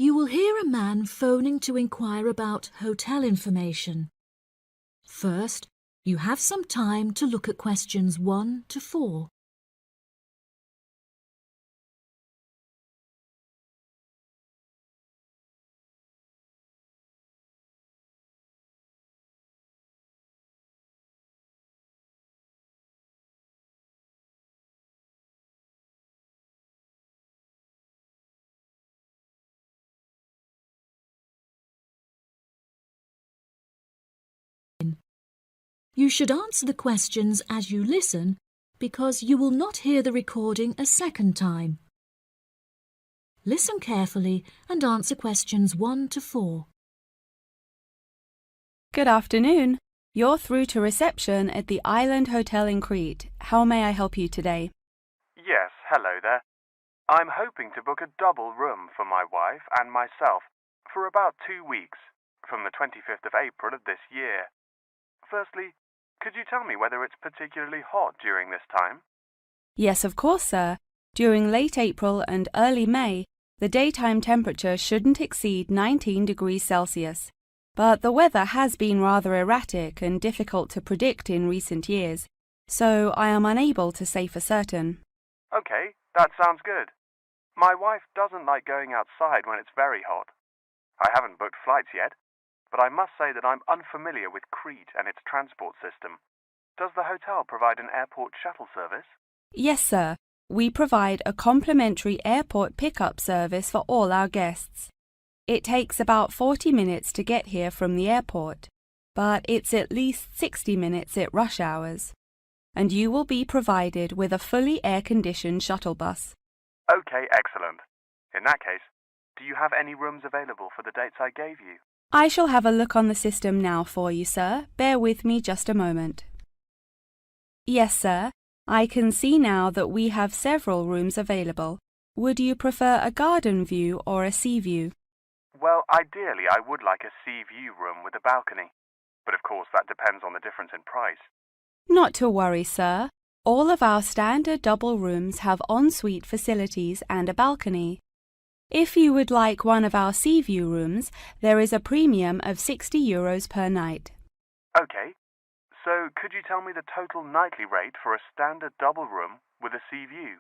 You will hear a man phoning to inquire about hotel information. First, you have some time to look at questions 1 to 4. You should answer the questions as you listen because you will not hear the recording a second time. Listen carefully and answer questions 1 to 4. Good afternoon. You're through to reception at the Island Hotel in Crete. How may I help you today? Yes, hello there. I'm hoping to book a double room for my wife and myself for about 2 weeks, from the 25th of April of this year. Firstly, could you tell me whether it's particularly hot during this time? Yes, of course, sir. During late April and early May, the daytime temperature shouldn't exceed 19 degrees Celsius. But the weather has been rather erratic and difficult to predict in recent years, so I am unable to say for certain. Okay, that sounds good. My wife doesn't like going outside when it's very hot. I haven't booked flights yet, but I must say that I'm unfamiliar with Crete and its transport system. Does the hotel provide an airport shuttle service? Yes, sir. We provide a complimentary airport pickup service for all our guests. It takes about 40 minutes to get here from the airport, but it's at least 60 minutes at rush hours. And you will be provided with a fully air-conditioned shuttle bus. Okay, excellent. In that case, do you have any rooms available for the dates I gave you? I shall have a look on the system now for you, sir. Bear with me just a moment. Yes, sir. I can see now that we have several rooms available. Would you prefer a garden view or a sea view? Well, ideally I would like a sea view room with a balcony, but of course that depends on the difference in price. Not to worry, sir. All of our standard double rooms have ensuite facilities and a balcony. If you would like one of our sea view rooms, there is a premium of €60 per night. Okay, so could you tell me the total nightly rate for a standard double room with a sea view?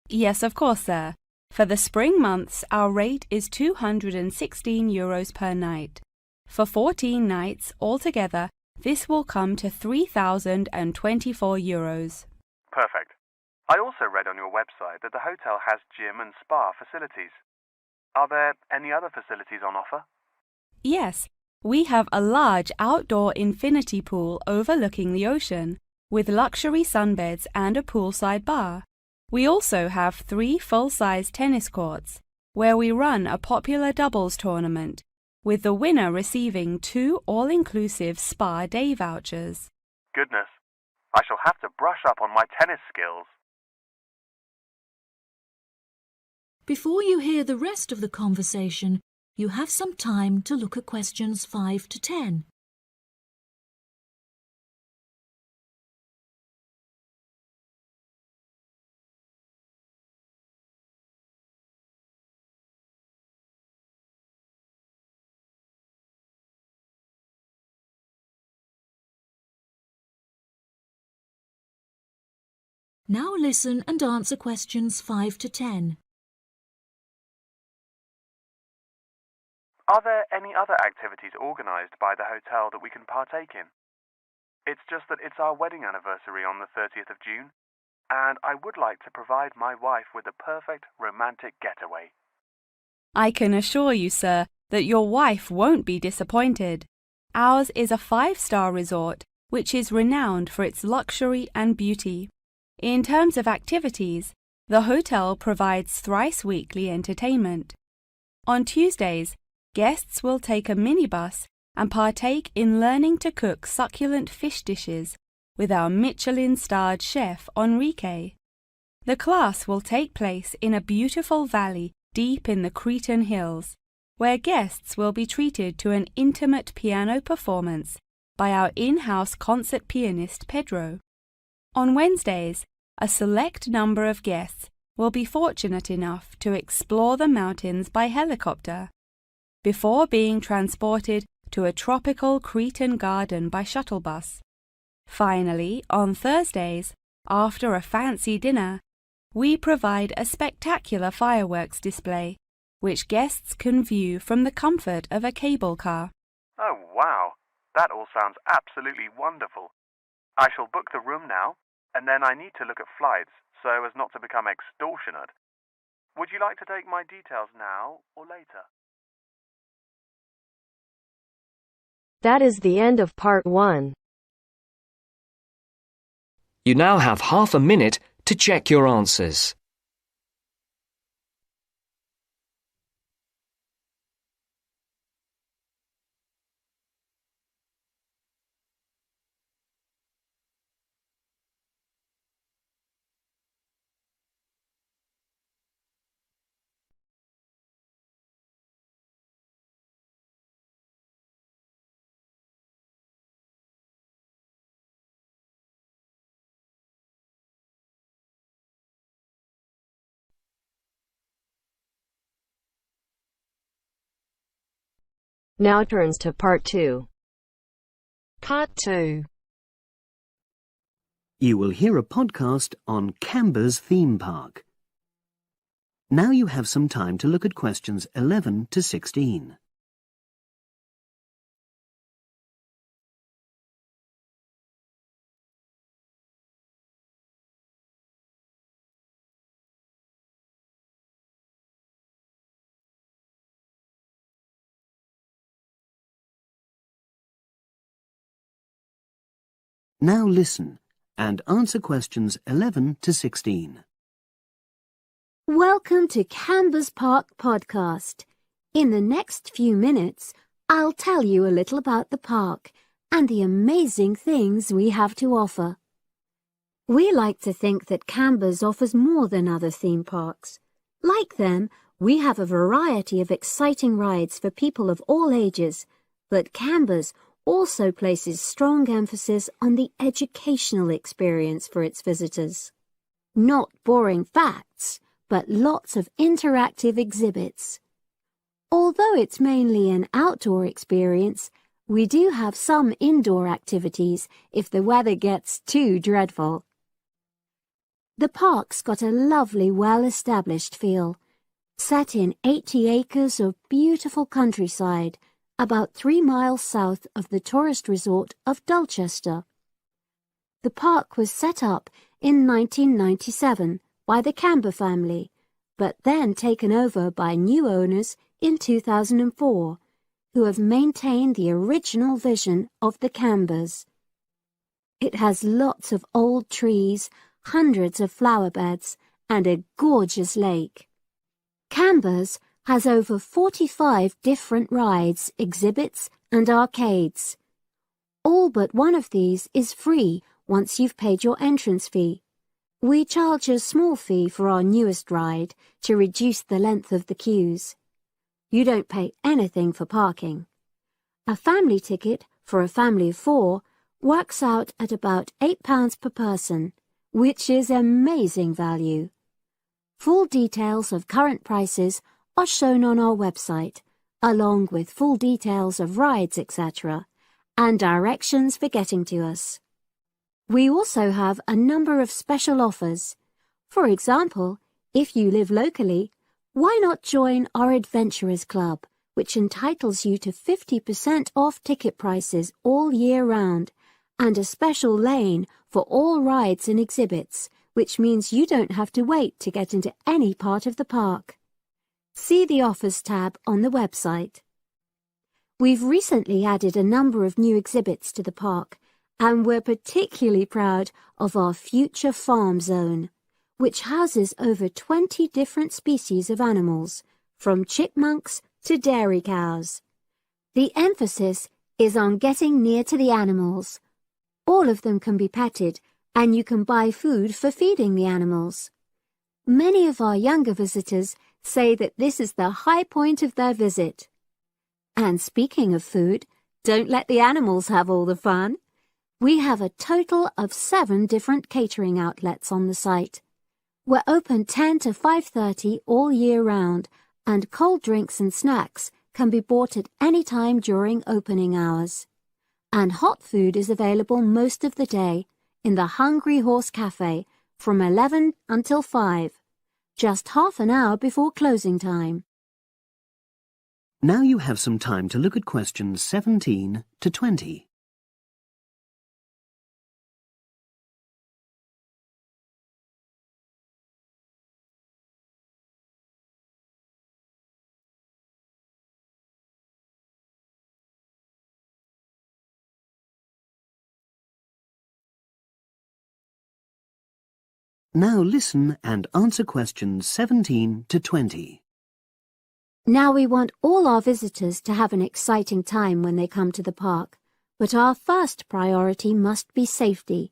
Yes, of course, sir. For the spring months, our rate is €216 per night. For 14 nights altogether, this will come to €3,024. Perfect. I also read on your website that the hotel has gym and spa facilities. Are there any other facilities on offer? Yes, we have a large outdoor infinity pool overlooking the ocean, with luxury sunbeds and a poolside bar. We also have 3 full-size tennis courts, where we run a popular doubles tournament, with the winner receiving 2 all-inclusive spa day vouchers. Goodness, I shall have to brush up on my tennis skills. Before you hear the rest of the conversation, you have some time to look at questions 5 to 10. Now listen and answer questions 5 to 10. Are there any other activities organised by the hotel that we can partake in? It's just that it's our wedding anniversary on the 30th of June, and I would like to provide my wife with a perfect romantic getaway. I can assure you, sir, that your wife won't be disappointed. Ours is a 5-star resort, which is renowned for its luxury and beauty. In terms of activities, the hotel provides thrice-weekly entertainment. On Tuesdays, guests will take a minibus and partake in learning to cook succulent fish dishes with our Michelin-starred chef Enrique. The class will take place in a beautiful valley deep in the Cretan hills, where guests will be treated to an intimate piano performance by our in-house concert pianist Pedro. On Wednesdays, a select number of guests will be fortunate enough to explore the mountains by helicopter. before being transported to a tropical Cretan garden by shuttle bus. Finally, on Thursdays, after a fancy dinner, we provide a spectacular fireworks display, which guests can view from the comfort of a cable car. Oh, wow. That all sounds absolutely wonderful. I shall book the room now, and then I need to look at flights so as not to become extortionate. Would you like to take my details now or later? That is the end of part 1. You now have half a minute to check your answers. Now turns to part 2. Part 2. You will hear a podcast on Canberra's theme park. Now you have some time to look at questions 11 to 16. Now listen and answer questions 11 to 16. Welcome to Canberra's Park podcast. In the next few minutes, I'll tell you a little about the park and the amazing things we have to offer. We like to think that Canberra's offers more than other theme parks. Like them, we have a variety of exciting rides for people of all ages, but Canberra's also places strong emphasis on the educational experience for its visitors. Not boring facts, but lots of interactive exhibits. Although it's mainly an outdoor experience, we do have some indoor activities if the weather gets too dreadful. The park's got a lovely, well-established feel, set in 80 acres of beautiful countryside, about 3 miles south of the tourist resort of Dulchester. The park was set up in 1997 by the Canberra family, but then taken over by new owners in 2004, who have maintained the original vision of the Canberras. It has lots of old trees, hundreds of flower beds, and a gorgeous lake. Canberra's has over 45 different rides, exhibits, and arcades. All but one of these is free once you've paid your entrance fee. We charge a small fee for our newest ride to reduce the length of the queues. You don't pay anything for parking. A family ticket for a family of 4 works out at about £8 per person, which is amazing value. Full details of current prices are shown on our website, along with full details of rides, etc., and directions for getting to us. We also have a number of special offers. For example, if you live locally, why not join our Adventurers Club, which entitles you to 50% off ticket prices all year round, and a special lane for all rides and exhibits, which means you don't have to wait to get into any part of the park. See the Offers tab on the website. We've recently added a number of new exhibits to the park, and we're particularly proud of our Future Farm Zone, which houses over 20 different species of animals, from chipmunks to dairy cows. The emphasis is on getting near to the animals. All of them can be petted, and you can buy food for feeding the animals. Many of our younger visitors say that this is the high point of their visit. And speaking of food, don't let the animals have all the fun. We have a total of 7 different catering outlets on the site. We're open 10 to 5:30 all year round, and cold drinks and snacks can be bought at any time during opening hours. And hot food is available most of the day in the Hungry Horse Cafe from 11 until 5, just half an hour before closing time. Now you have some time to look at questions 17 to 20. Now listen and answer questions 17 to 20. Now we want all our visitors to have an exciting time when they come to the park, but our first priority must be safety.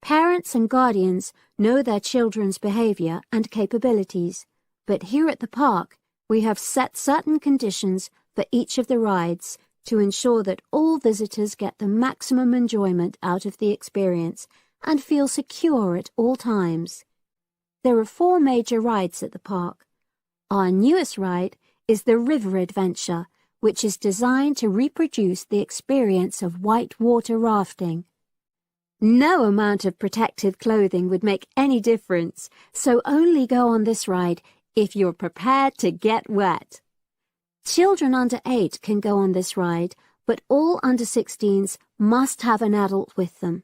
Parents and guardians know their children's behavior and capabilities, but here at the park we have set certain conditions for each of the rides to ensure that all visitors get the maximum enjoyment out of the experience and feel secure at all times. There are 4 major rides at the park. Our newest ride is the River Adventure, which is designed to reproduce the experience of whitewater rafting. No amount of protective clothing would make any difference, so only go on this ride if you're prepared to get wet. Children under 8 can go on this ride, but all under 16s must have an adult with them.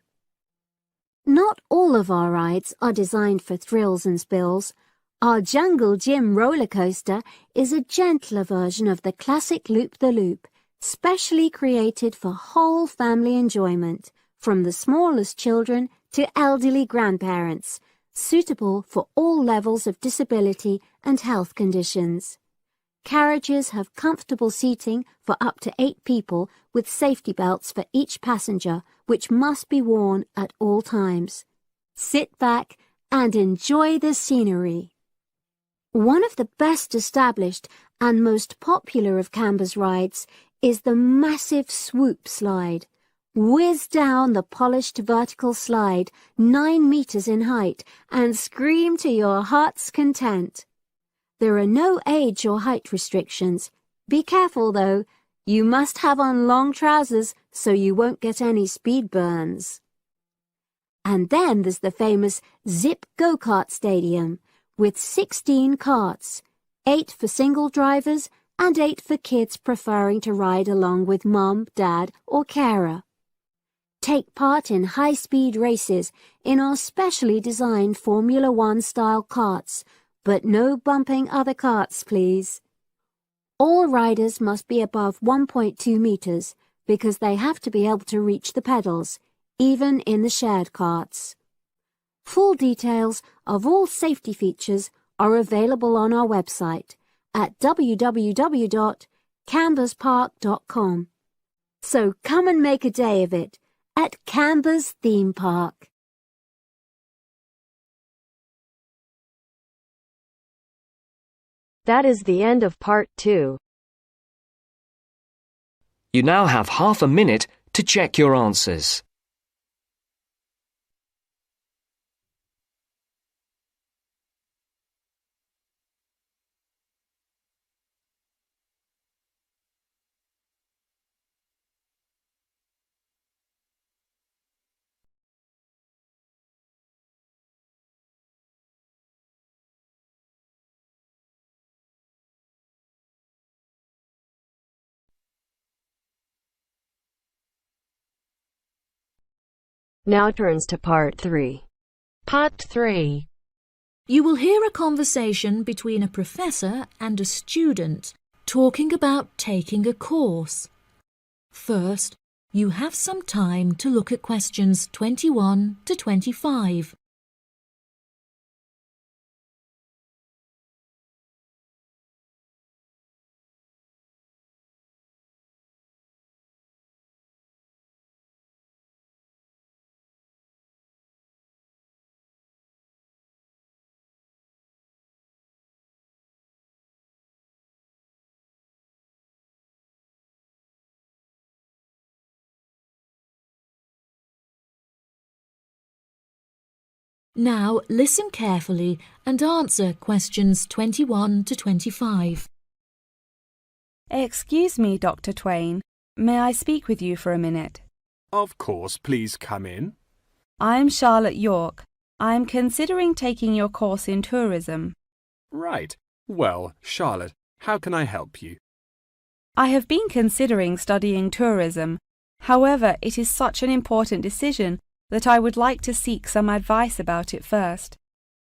Not all of our rides are designed for thrills and spills. Our Jungle Gym roller coaster is a gentler version of the classic Loop-the-Loop, specially created for whole family enjoyment, from the smallest children to elderly grandparents, suitable for all levels of disability and health conditions. Carriages have comfortable seating for up to 8 people with safety belts for each passenger, which must be worn at all times. Sit back and enjoy the scenery. One of the best established and most popular of Canberra's rides is the massive swoop slide. Whiz down the polished vertical slide 9 meters in height and scream to your heart's content. There are no age or height restrictions. Be careful though, you must have on long trousers so you won't get any speed burns. And then there's the famous Zip Go-Kart Stadium with 16 karts, 8 for single drivers and 8 for kids preferring to ride along with mum, dad or carer. Take part in high-speed races in our specially designed Formula One style karts, but no bumping other karts, please. All riders must be above 1.2 meters because they have to be able to reach the pedals, even in the shared karts. Full details of all safety features are available on our website at www.canberraspark.com. So come and make a day of it at Canberra's theme park. That is the end of part 2. You now have half a minute to check your answers. Now turns to part 3. Part 3. You will hear a conversation between a professor and a student talking about taking a course. First, you have some time to look at questions 21 to 25. Now listen carefully and answer questions 21 to 25. Excuse me, Dr. Twain. May I speak with you for a minute? Of course, please come in. I'm Charlotte York. I'm considering taking your course in tourism. Right. Well, Charlotte, how can I help you? I have been considering studying tourism. However, it is such an important decision that I would like to seek some advice about it first.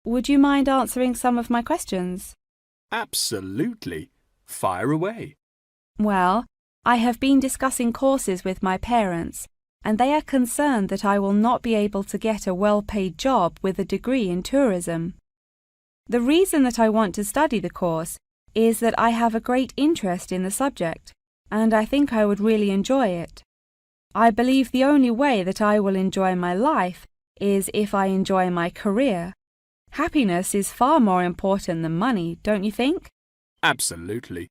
Would you mind answering some of my questions? Absolutely. Fire away. Well, I have been discussing courses with my parents, and they are concerned that I will not be able to get a well-paid job with a degree in tourism. The reason that I want to study the course is that I have a great interest in the subject, and I think I would really enjoy it. I believe the only way that I will enjoy my life is if I enjoy my career. Happiness is far more important than money, don't you think? Absolutely.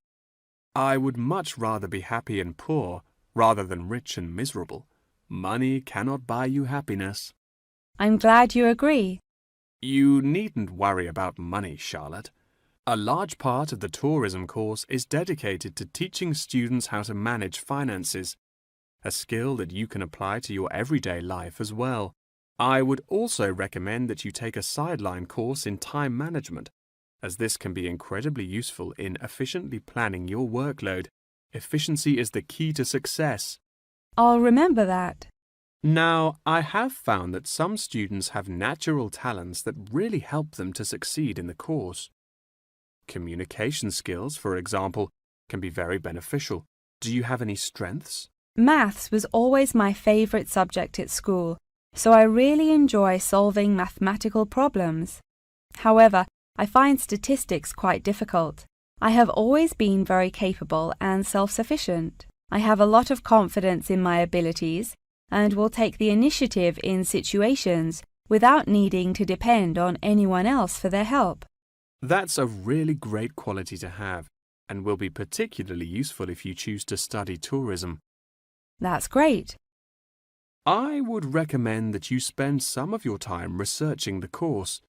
I would much rather be happy and poor rather than rich and miserable. Money cannot buy you happiness. I'm glad you agree. You needn't worry about money, Charlotte. A large part of the tourism course is dedicated to teaching students how to manage finances, a skill that you can apply to your everyday life as well. I would also recommend that you take a sideline course in time management, as this can be incredibly useful in efficiently planning your workload. Efficiency is the key to success. I'll remember that. Now, I have found that some students have natural talents that really help them to succeed in the course. Communication skills, for example, can be very beneficial. Do you have any strengths? Maths was always my favourite subject at school, so I really enjoy solving mathematical problems. However, I find statistics quite difficult. I have always been very capable and self-sufficient. I have a lot of confidence in my abilities and will take the initiative in situations without needing to depend on anyone else for their help. That's a really great quality to have and will be particularly useful if you choose to study tourism. That's great. I would recommend that you spend some of your time researching the course.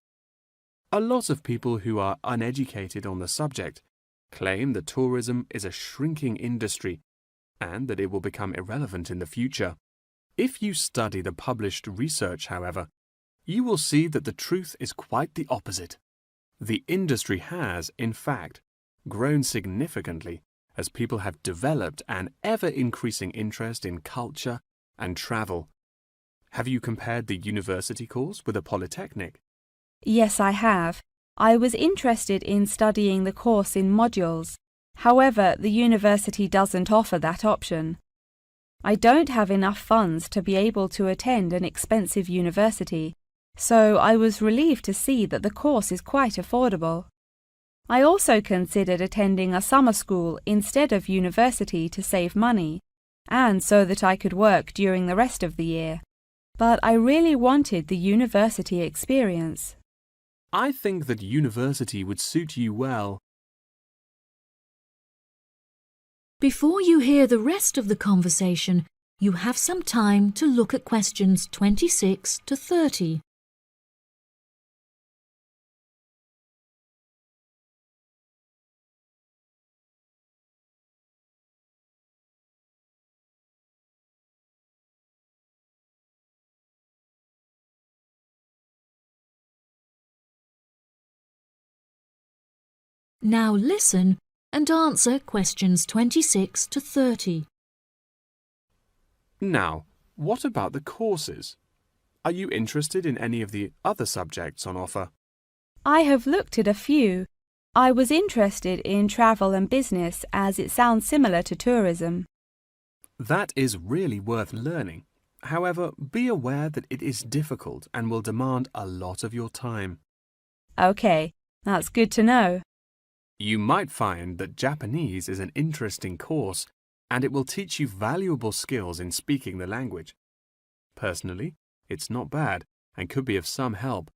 A lot of people who are uneducated on the subject claim that tourism is a shrinking industry and that it will become irrelevant in the future. If you study the published research, however, you will see that the truth is quite the opposite. The industry has, in fact, grown significantly as people have developed an ever-increasing interest in culture and travel. Have you compared the university course with a polytechnic? Yes, I have. I was interested in studying the course in modules. However, the university doesn't offer that option. I don't have enough funds to be able to attend an expensive university, so I was relieved to see that the course is quite affordable. I also considered attending a summer school instead of university to save money, and so that I could work during the rest of the year. But I really wanted the university experience. I think that university would suit you well. Before you hear the rest of the conversation, you have some time to look at questions 26 to 30. Now listen and answer questions 26 to 30. Now, what about the courses? Are you interested in any of the other subjects on offer? I have looked at a few. I was interested in travel and business as it sounds similar to tourism. That is really worth learning. However, be aware that it is difficult and will demand a lot of your time. Okay, that's good to know. You might find that Japanese is an interesting course and it will teach you valuable skills in speaking the language. Personally, it's not bad and could be of some help,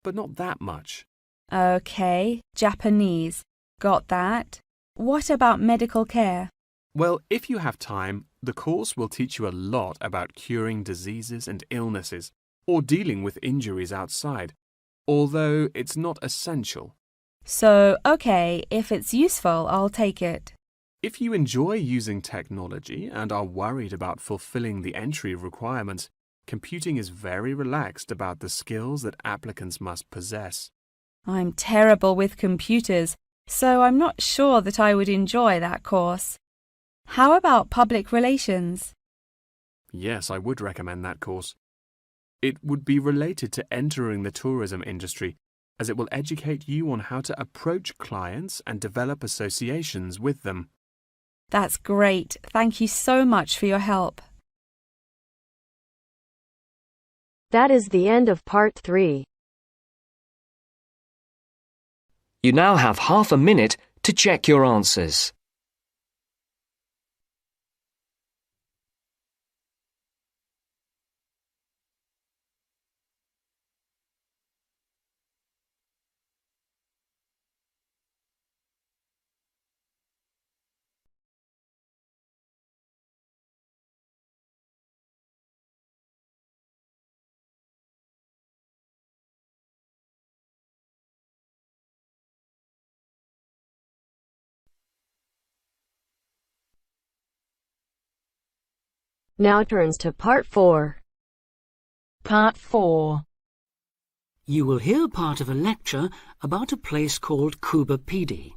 but not that much. Okay, Japanese. Got that. What about medical care? Well, if you have time, the course will teach you a lot about curing diseases and illnesses or dealing with injuries outside, although it's not essential. So, okay, if it's useful, I'll take it. If you enjoy using technology and are worried about fulfilling the entry requirements, computing is very relaxed about the skills that applicants must possess. I'm terrible with computers, so I'm not sure that I would enjoy that course. How about public relations? Yes, I would recommend that course. It would be related to entering the tourism industry, as it will educate you on how to approach clients and develop associations with them. That's great. Thank you so much for your help. That is the end of part 3. You now have half a minute to check your answers. Now turns to part 4. Part 4. You will hear part of a lecture about a place called Cuba Pedy.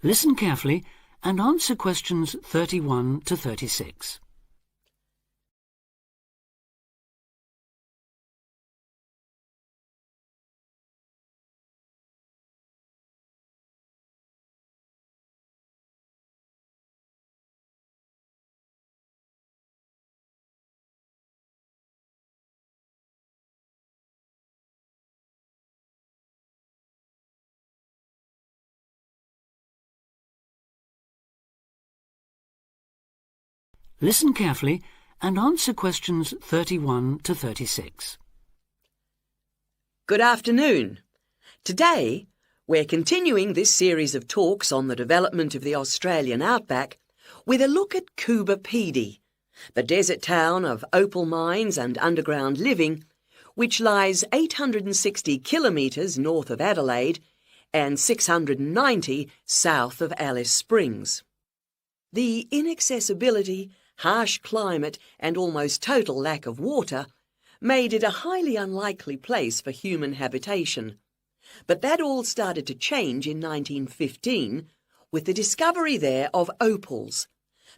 Listen carefully and answer questions 31 to 36. Listen carefully and answer questions 31 to 36. Good afternoon. Today, we're continuing this series of talks on the development of the Australian outback with a look at Cuba Pedy, the desert town of opal mines and underground living, which lies 860 kilometres north of Adelaide and 690 south of Alice Springs. The inaccessibility, harsh climate and almost total lack of water made it a highly unlikely place for human habitation. But that all started to change in 1915 with the discovery there of opals,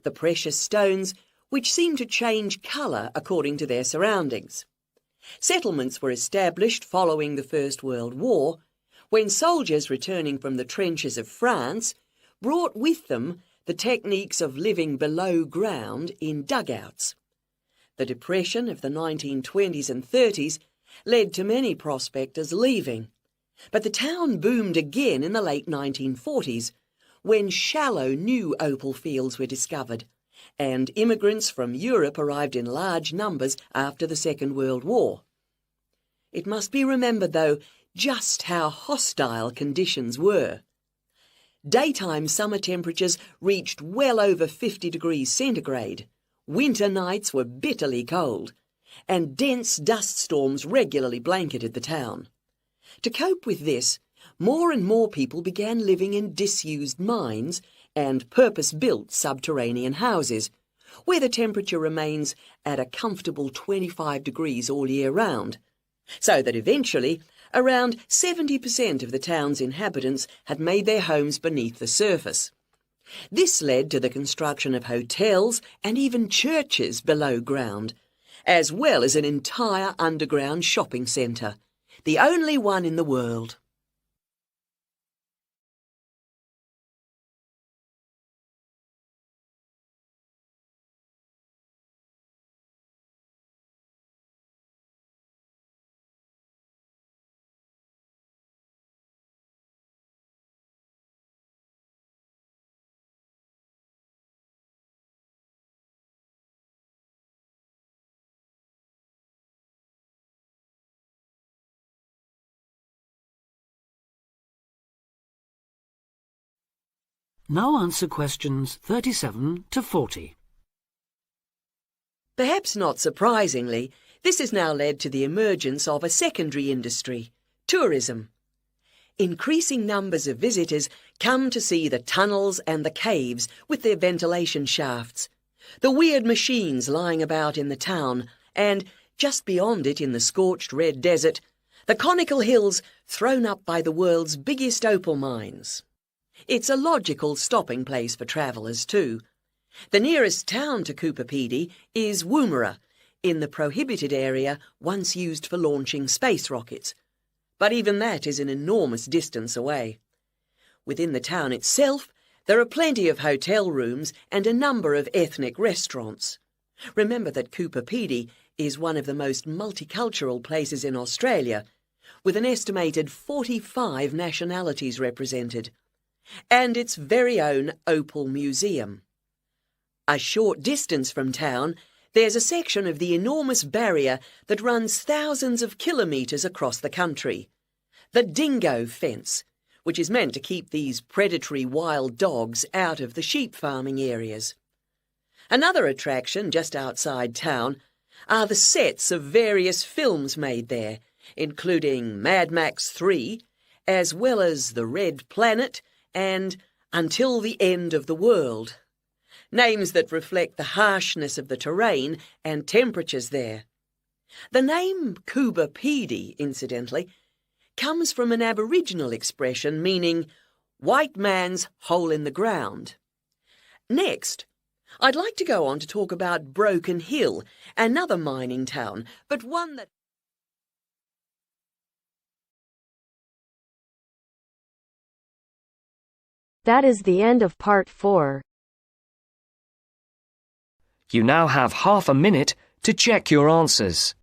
the precious stones which seem to change colour according to their surroundings. Settlements were established following the First World War, when soldiers returning from the trenches of France brought with them the techniques of living below ground in dugouts. The depression of the 1920s and 30s led to many prospectors leaving, but the town boomed again in the late 1940s when shallow new opal fields were discovered, and immigrants from Europe arrived in large numbers after the Second World War. It must be remembered, though, just how hostile conditions were. Daytime summer temperatures reached well over 50 degrees centigrade, winter nights were bitterly cold, and dense dust storms regularly blanketed the town. To cope with this, more and more people began living in disused mines and purpose-built subterranean houses, where the temperature remains at a comfortable 25 degrees all year round, so that eventually around 70% of the town's inhabitants had made their homes beneath the surface. This led to the construction of hotels and even churches below ground, as well as an entire underground shopping centre, the only one in the world. Now answer questions 37 to 40. Perhaps not surprisingly, this has now led to the emergence of a secondary industry, tourism. Increasing numbers of visitors come to see the tunnels and the caves with their ventilation shafts, the weird machines lying about in the town, and, just beyond it in the scorched red desert, the conical hills thrown up by the world's biggest opal mines. It's a logical stopping place for travellers too. The nearest town to Coober Pedy is Woomera, in the prohibited area once used for launching space rockets. But even that is an enormous distance away. Within the town itself, there are plenty of hotel rooms and a number of ethnic restaurants. Remember that Coober Pedy is one of the most multicultural places in Australia, with an estimated 45 nationalities represented, and its very own Opal Museum. A short distance from town, there's a section of the enormous barrier that runs thousands of kilometres across the country. The dingo fence, which is meant to keep these predatory wild dogs out of the sheep farming areas. Another attraction just outside town are the sets of various films made there, including Mad Max 3, as well as The Red Planet and Until the End of the World. Names that reflect the harshness of the terrain and temperatures there. The name Coober Pedy, incidentally, comes from an Aboriginal expression meaning white man's hole in the ground. Next, I'd like to go on to talk about Broken Hill, another mining town, but one that... That is the end of part 4. You now have half a minute to check your answers.